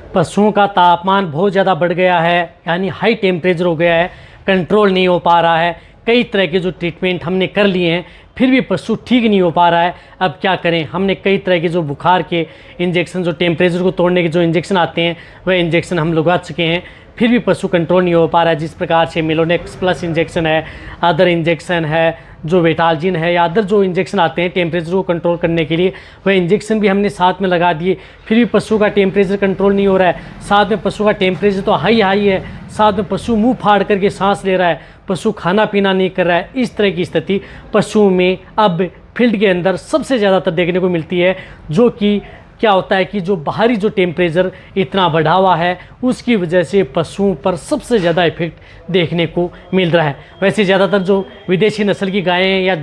पशुओं का तापमान बहुत ज़्यादा बढ़ गया है, यानी हाई टेम्परेचर हो गया है, कंट्रोल नहीं हो पा रहा है। कई तरह के जो ट्रीटमेंट हमने कर लिए हैं फिर भी पशु ठीक नहीं हो पा रहा है। अब क्या करें? हमने कई तरह के जो बुखार के इंजेक्शन, जो टेम्परेचर को तोड़ने के जो इंजेक्शन आते हैं वह इंजेक्शन हम लगवा चुके हैं, फिर भी पशु कंट्रोल नहीं हो पा रहा है। जिस प्रकार से मेलोनेक्स प्लस इंजेक्शन है, अदर इंजेक्शन है, जो वेटालजिन है या अदर जो इंजेक्शन आते हैं टेम्परेचर को कंट्रोल करने के लिए, वह इंजेक्शन भी हमने साथ में लगा दिए, फिर भी पशु का टेम्परेचर कंट्रोल नहीं हो रहा है। साथ में पशु का टेम्परेचर तो हाई है, साथ में पशु मुंह फाड़ करके सांस ले रहा है, पशु खाना पीना नहीं कर रहा है। इस तरह की स्थिति पशुओं में अब फील्ड के अंदर सबसे ज़्यादातर देखने को मिलती है। जो कि क्या होता है कि जो बाहरी जो टेम्परेचर इतना बढ़ा हुआ है उसकी वजह से पशुओं पर सबसे ज़्यादा इफेक्ट देखने को मिल रहा है। वैसे ज़्यादातर जो विदेशी नस्ल की गायें हैं या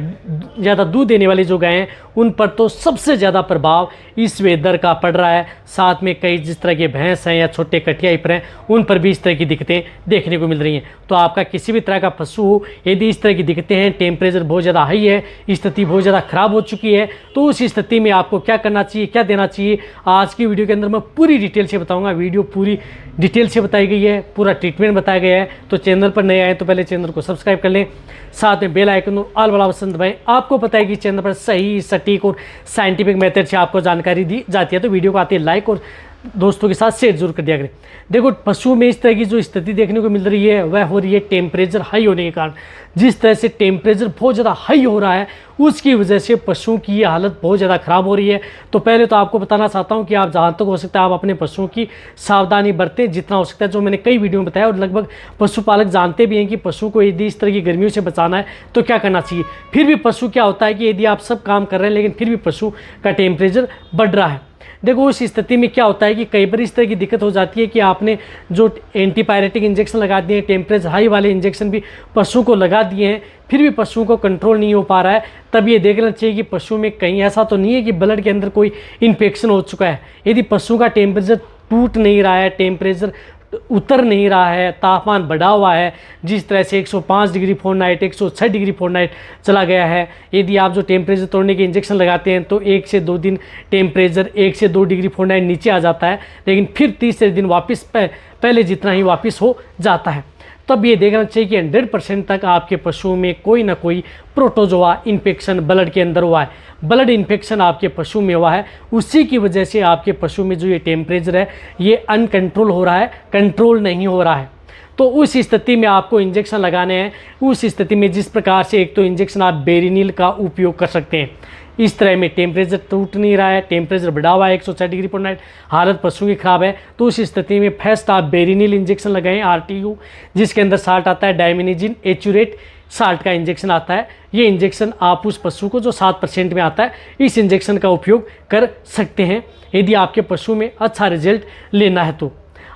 ज़्यादा दूध देने वाली जो गायें हैं उन पर तो सबसे ज़्यादा प्रभाव इस वेदर का पड़ रहा है। साथ में कई जिस तरह के भैंस हैं या छोटे कटिया हिपर हैं उन पर भी इस तरह की दिक्कतें देखने को मिल रही हैं। तो आपका किसी भी तरह का पशु हो, यदि इस तरह की दिक्कतें हैं, टेम्परेचर बहुत ज़्यादा हाई है, स्थिति बहुत ज़्यादा ख़राब हो चुकी है, तो उस स्थिति में आपको क्या करना चाहिए, क्या देना चाहिए, आज की वीडियो के अंदर मैं पूरी डिटेल से बताऊंगा। वीडियो पूरी डिटेल से बताई गई है, पूरा ट्रीटमेंट बताया गया है। तो चैनल पर नए आए तो पहले चैनल को सब्सक्राइब कर लें, साथ में बेल आइकन और ऑल वाला बटन दबाएं। आपको पता है कि चैनल पर सही, सटीक और साइंटिफिक मेथड से आपको जानकारी दी जाती है। तो वीडियो को आते ही लाइक और दोस्तों के साथ शेयर जरूर कर दिया करें। देखो, पशुओं में इस तरह की जो स्थिति देखने को मिल रही है वह हो रही है टेम्परेचर हाई होने के कारण। जिस तरह से टेम्परेचर बहुत ज़्यादा हाई हो रहा है उसकी वजह से पशुओं की ये हालत बहुत ज़्यादा ख़राब हो रही है। तो पहले तो आपको बताना चाहता हूँ कि आप जहाँ तक हो सकता है आप अपने पशुओं की सावधानी बरतें जितना हो सकता है, जो मैंने कई वीडियो में बताया और लगभग पशुपालक जानते भी हैं कि पशु को यदि इस तरह की गर्मियों से बचाना है तो क्या करना चाहिए। फिर भी पशु क्या होता है कि यदि आप सब काम कर रहे हैं लेकिन फिर भी पशु का टेम्परेचर बढ़ रहा है। देखो, उस स्थिति में क्या होता है कि कई बार इस तरह की दिक्कत हो जाती है कि आपने जो एंटीपायरेटिक इंजेक्शन लगा दिए हैं, टेम्परेचर हाई वाले इंजेक्शन भी पशुओं को लगा दिए हैं, फिर भी पशुओं को कंट्रोल नहीं हो पा रहा है। तब ये देखना चाहिए कि पशु में कहीं ऐसा तो नहीं है कि ब्लड के अंदर कोई इन्फेक्शन हो चुका है। यदि पशु का टेम्परेचर टूट नहीं रहा है, टेम्परेचर उतर नहीं रहा है, तापमान बढ़ा हुआ है, जिस तरह से 105 डिग्री फ़ारेनहाइट 106 डिग्री फ़ारेनहाइट चला गया है, यदि आप जो टेम्परेचर तोड़ने के इंजेक्शन लगाते हैं तो 1 से 2 दिन टेम्परेचर 1 से 2 डिग्री फ़ारेनहाइट नीचे आ जाता है, लेकिन फिर तीसरे दिन वापस पहले जितना ही वापस हो जाता है। तब ये देखना चाहिए कि 100% तक आपके पशुओं में कोई ना कोई प्रोटोजोआ इन्फेक्शन ब्लड के अंदर हुआ है, ब्लड इन्फेक्शन आपके पशु में हुआ है। उसी की वजह से आपके पशु में जो ये टेम्परेचर है ये अनकंट्रोल हो रहा है, कंट्रोल नहीं हो रहा है। तो उस स्थिति में आपको इंजेक्शन लगाने हैं। उस स्थिति में जिस प्रकार से एक तो इंजेक्शन आप बेरिनिल का उपयोग कर सकते हैं। इस तरह में टेम्परेचर टूट नहीं रहा है, टेम्परेचर बढ़ा हुआ है 106 डिग्री फ़ारेनहाइट, हालत पशु की खराब है, तो उस स्थिति में फर्स्ट आप बेरिनिल इंजेक्शन लगाएं, RTU, जिसके अंदर साल्ट आता है, डायमिनिजिन एचूरेट साल्ट का इंजेक्शन आता है। ये इंजेक्शन आप उस पशु को जो 7% में आता है, इस इंजेक्शन का उपयोग कर सकते हैं यदि आपके पशु में अच्छा रिजल्ट लेना है तो।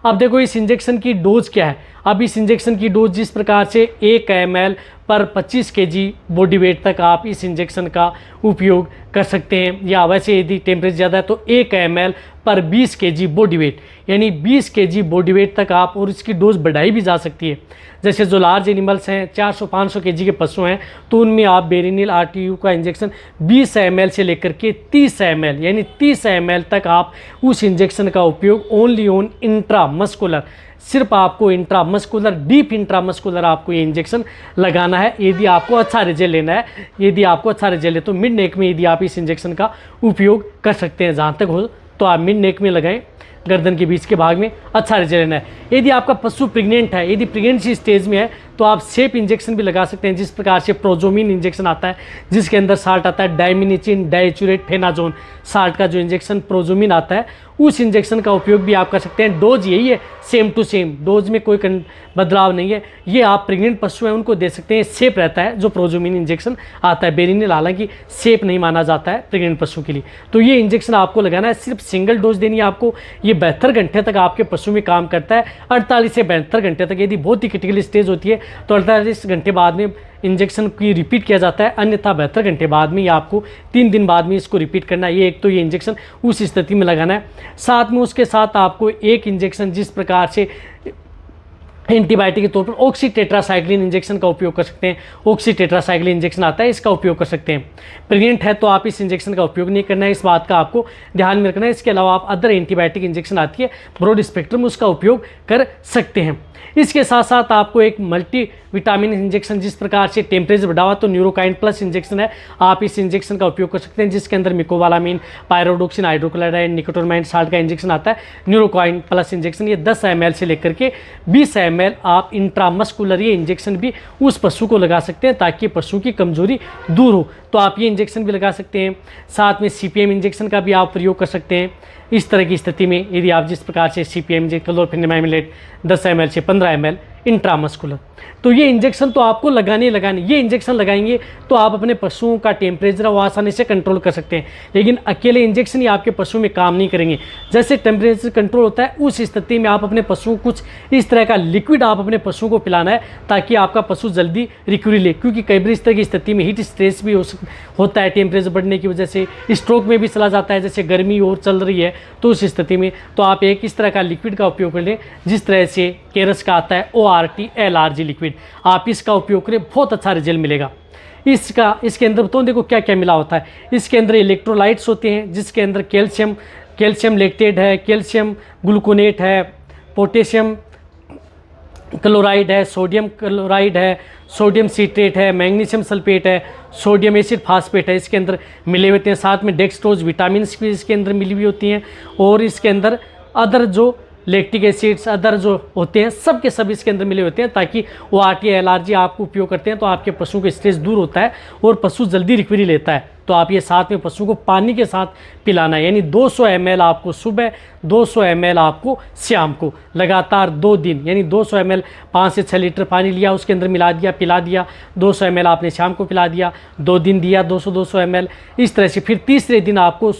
अब देखो, इस इंजेक्शन की डोज क्या है। अब इस इंजेक्शन की डोज जिस प्रकार से 1 ml पर 25 kg बॉडी वेट तक आप इस इंजेक्शन का उपयोग कर सकते हैं, या वैसे यदि टेम्परेचर ज़्यादा है तो 1 ml पर 20 kg बॉडी वेट, यानी 20 kg बॉडी वेट तक आप, और इसकी डोज बढ़ाई भी जा सकती है। जैसे जो लार्ज एनिमल्स हैं, 400-500 kg के पशु हैं, तो उनमें आप बेरिनिल RTU का इंजेक्शन 20 ml से लेकर के 30 ml यानी 30 ml तक आप उस इंजेक्शन का उपयोग ओनली ऑन इंट्रामस्कुलर, सिर्फ आपको इंट्रामस्कुलर, डीप इंट्रामस्कुलर आपको ये इंजेक्शन लगाना है यदि आपको अच्छा रिजल्ट लेना है। यदि आपको अच्छा रिजल्ट है तो मिड नेक में यदि आप इस इंजेक्शन का उपयोग कर सकते हैं, जहाँ तक हो तो आप मिड नेक में लगाएं, गर्दन के बीच के भाग में अच्छा रिजल्ट लेना है। यदि आपका पशु प्रेग्नेंट है, यदि प्रेगनेंसी स्टेज में है, तो आप सेप इंजेक्शन भी लगा सकते हैं। जिस प्रकार से प्रोजोमिन इंजेक्शन आता है जिसके अंदर साल्ट आता है डायमिनिचिन डाइचूरेट फेनाजोन साल्ट का जो इंजेक्शन प्रोजोमिन आता है, उस इंजेक्शन का उपयोग भी आप कर सकते हैं। डोज यही है, सेम टू सेम, डोज में कोई बदलाव नहीं है। ये आप प्रेग्नेंट पशु हैं उनको दे सकते हैं, सेफ रहता है जो प्रोजोमिन इंजेक्शन आता है। बेरिनिल हालांकि सेफ नहीं माना जाता है प्रेग्नेंट पशु के लिए। तो ये इंजेक्शन आपको लगाना है, सिर्फ सिंगल डोज देनी है आपको। ये 72 घंटे तक आपके पशु में काम करता है, 48 से 72 घंटे तक। यदि बहुत ही क्रिटिकल स्टेज होती है तो 48 घंटे बाद में इंजेक्शन की रिपीट किया जाता है, अन्यथा 72 घंटे बाद में, या आपको 3 दिन बाद में इसको रिपीट करना है। ये एक तो ये इंजेक्शन उस स्थिति में लगाना है। साथ में उसके साथ आपको एक इंजेक्शन जिस प्रकार से एंटीबायोटिक के तौर पर ऑक्सीटेट्रासाइक्लिन इंजेक्शन का उपयोग कर सकते हैं। ऑक्सीटेट्रासाइक्लिन इंजेक्शन आता है, इसका उपयोग कर सकते हैं। प्रेग्नेंट है तो आप इस इंजेक्शन का उपयोग नहीं करना है, इस बात का आपको ध्यान में रखना है। इसके अलावा आप अदर एंटीबायोटिक इंजेक्शन आती है ब्रॉड स्पेक्ट्रम, उसका उपयोग कर सकते हैं। इसके साथ साथ आपको एक मल्टी विटामिन इंजेक्शन, जिस प्रकार से टेम्परेचर बढ़ा हुआ तो न्यूरोकाइन प्लस इंजेक्शन है, आप इस इंजेक्शन का उपयोग कर सकते हैं, जिसके अंदर मिकोबालामिन, पायरोडोक्सिन, हाइड्रोक्लोराइड, निकोटोरमाइन साल्ट का इंजेक्शन आता है। न्यूरोकाइन प्लस इंजेक्शन ये 10 ml से लेकर के 20 ml आप इंट्रामस्कुलर ये इंजेक्शन भी उस पशु को लगा सकते हैं ताकि पशु की कमजोरी दूर हो, तो आप ये इंजेक्शन भी लगा सकते हैं। साथ में CPM इंजेक्शन का भी आप प्रयोग कर सकते हैं। इस तरह की स्थिति में यदि आप जिस प्रकार से CPM क्लोरफेनिमाइलेट 10 ml से 15 ml इंट्रामस्कुलर, तो ये इंजेक्शन तो आपको लगाने ये इंजेक्शन लगाएंगे तो आप अपने पशुओं का टेम्परेचर वो आसानी से कंट्रोल कर सकते हैं। लेकिन अकेले इंजेक्शन ही आपके पशु में काम नहीं करेंगे। जैसे टेम्परेचर कंट्रोल होता है उस स्थिति में आप अपने पशुओं को कुछ इस तरह का लिक्विड आप अपने पशुओं को पिलाना है ताकि आपका पशु जल्दी रिकवरी ले, क्योंकि कई बार इस तरह की स्थिति में हीट स्ट्रेस भी होता है टेम्परेचर बढ़ने की वजह से, स्ट्रोक में भी चला जाता है। जैसे गर्मी और चल रही है तो उस स्थिति में तो आप एक इस तरह का लिक्विड का उपयोग कर लें, जिस तरह से केरस का आता है ORT LRG लिक्विड, आप इसका उपयोग करें, बहुत अच्छा रिजल्ट मिलेगा। इसके अंदर तो देखो क्या क्या मिला होता है। इसके अंदर इलेक्ट्रोलाइट्स होते हैं, जिसके अंदर कैल्शियम लेक्टेट है, कैल्शियम ग्लूकोनेट है, पोटेशियम क्लोराइड है, सोडियम क्लोराइड है, सोडियम सिट्रेट है, मैग्नीशियम सल्फेट है, सोडियम एसिड फास्फेट है, इसके अंदर मिले हुए हैं। साथ में डेक्सट्रोज विटामिन भी इसके अंदर मिली हुई होती हैं, और इसके अंदर अदर जो लैक्टिक एसिड्स अदर जो होते हैं सब के सब इसके अंदर मिले होते हैं, ताकि वो ORT LRG आप उपयोग करते हैं तो आपके पशु का स्ट्रेस दूर होता है और पशु जल्दी रिकवरी लेता है। तो आप ये साथ में पशु को पानी के साथ पिलाना है, यानी 200 ml आपको सुबह, 200 ml आपको शाम को, लगातार 2 दिन, यानी 200 ml 5 से 6 लीटर पानी लिया, उसके अंदर मिला दिया, पिला दिया, 200 ml आपने शाम को पिला दिया, 2 दिन दिया 200 ml, इस तरह से। फिर तीसरे दिन आपको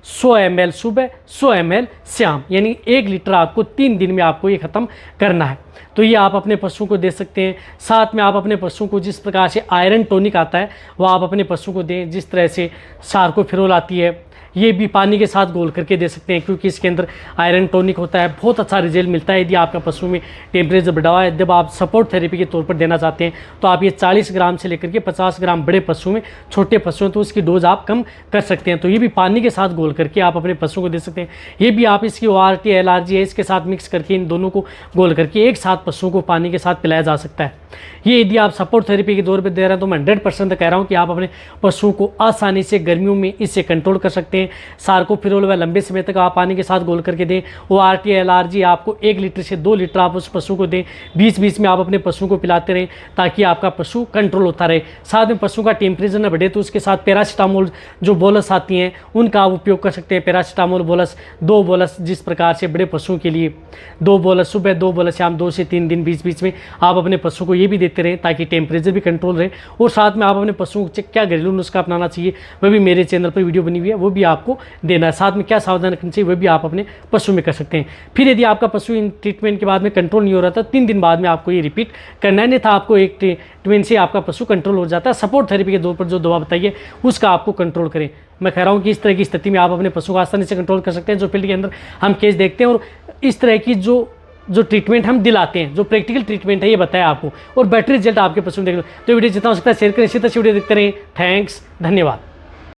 100 ml सुबह, 100 ml शाम, यानी 1 लीटर आपको 3 दिन में आपको ये ख़त्म करना है। तो ये आप अपने पशु को दे सकते हैं। साथ में आप अपने पशु को जिस प्रकार से आयरन टॉनिक आता है वो आप अपने पशु को दें, जिस तरह से सार्कोफेरोल आती है, ये भी पानी के साथ घोल करके दे सकते हैं, क्योंकि इसके अंदर आयरन टॉनिक होता है। बहुत अच्छा रिजल्ट मिलता है यदि आपका पशु में टेम्परेचर बढ़ा हुआ है। जब आप सपोर्ट थेरेपी के तौर पर देना चाहते हैं तो आप ये 40 ग्राम से लेकर के 50 ग्राम बड़े पशु में, छोटे पशु हैं तो उसकी डोज आप कम कर सकते हैं। तो ये भी पानी के साथ घोल करके आप अपने पशु को दे सकते हैं। ये भी आप इसकी ORT LRG है इसके साथ मिक्स करके, इन दोनों को घोल करके एक साथ पशुओं को पानी के साथ पिलाया जा सकता है। ये यदि आप सपोर्ट थेरेपी के दौर पर दे रहे हैं तो मैं 100% कह रहा हूँ कि आप अपने पशुओं को आसानी से गर्मियों में इससे कंट्रोल कर सकते हैं। सार्कोफेरोल व लंबे समय तक आप पानी के साथ घोल करके दें। ORT LRG आपको 1 लीटर से 2 लीटर आप उस पशु को दें, बीच बीच में आप अपने पशु को पिलाते रहें ताकि आपका पशु कंट्रोल होता रहे। साथ में पशु का टेम्परेचर न बढ़े तो उसके साथ पैरासीटामोल जो बोलस आती हैं उनका आप उपयोग कर सकते हैं। पैरासीटामोल बोलस 2 बोलस, जिस प्रकार से बड़े पशुओं के लिए 2 बोलस सुबह, 2 बोलस शाम, 2 से 3 दिन बीच बीच में आप अपने पशु को ये भी देते रहें ताकि टेम्परेचर भी कंट्रोल रहे। और साथ में आप अपने पशुओं को क्या घरेलू नुस्खा अपनाना चाहिए वह भी मेरे चैनल पर वीडियो बनी हुई है, वो भी आपको देना है। साथ में क्या सावधान रखनी चाहिए वह भी आप अपने पशु में कर सकते हैं। फिर यदि आपका पशु इन ट्रीटमेंट के बाद में कंट्रोल नहीं हो रहा था, 3 दिन बाद में आपको ये रिपीट करना है, नहीं था आपको एक ट्रीटमेंट से आपका पशु कंट्रोल हो जाता है। सपोर्ट थेरेपी के तौर पर जो दवा बताइए उसका आपको कंट्रोल करें। मैं कह रहा हूँ कि इस तरह की स्थिति में आप अपने पशु को आसानी से कंट्रोल कर सकते हैं। जो फील्ड के अंदर हम केस देखते हैं और इस तरह की जो ट्रीटमेंट हम दिलाते हैं, जो प्रैक्टिकल ट्रीटमेंट है ये बताया आपको, और बेटर रिजल्ट आपके पशु में देखना। तो वीडियो जितना हो सकता है शेयर करें, इसी तरह से वीडियो देखते रहें। थैंक्स, धन्यवाद।